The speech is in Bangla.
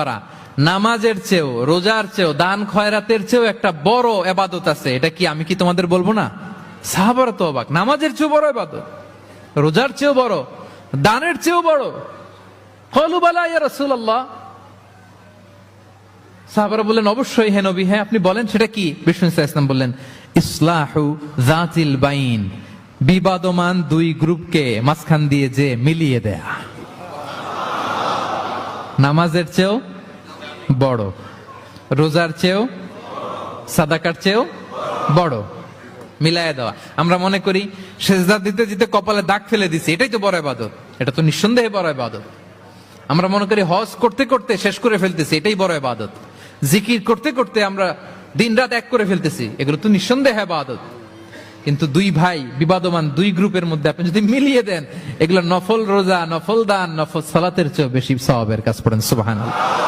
পারা নামাজের চেয়েও, রোজার চেয়েও, দান খয়রাতের চেয়েও একটা বড় ইবাদত আছে। এটা কি আমি কি তোমাদের বলবো না? সাহাবারা তো অবাক, নামাজের চেয়েও বড় ইবাদত, রোজার চেয়েও বড়, দানের চেয়েও বড়। ক্বালু বালা ইয়া রাসূলুল্লাহ। সাহাবারা বললেন অবশ্যই হে নবী, হ্যাঁ আপনি বলেন সেটা কি? বিষ্ণু সাল্লাল্লাহু আলাইহি ওয়াসাল্লাম বললেন ইসলাহু যাতিল বাইন, বিবাদমান দুই গ্রুপকে মাঝখান দিয়ে যে মিলিয়ে দেয়া। নামাজের চেয়েও বড়, রোজার চেয়েও, সাদাকার চেয়েও বড়, মিলায় দেওয়া। আমরা মনে করি সেজদা দিতে দিতে কপালে দাগ ফেলে দিছি, এটাই তো বড় ইবাদত। এটা তো নিঃসন্দেহে বড় ইবাদত। আমরা মনে করি হজ করতে করতে শেষ করে ফেলতেছি, এটাই বড় ইবাদত। জিকির করতে করতে আমরা দিনরাত এক করে ফেলতেছি, এগুলো তো নিঃসন্দেহে ইবাদত। কিন্তু দুই ভাই বিবাদমান দুই গ্রুপের মধ্যে আপনি যদি মিলিয়ে দেন, এগুলো নফল রোজা, নফল দান, নফল সালাতের চেয়ে বেশি সওয়াবের কাজ। পড়েন সুবহানাল্লাহ।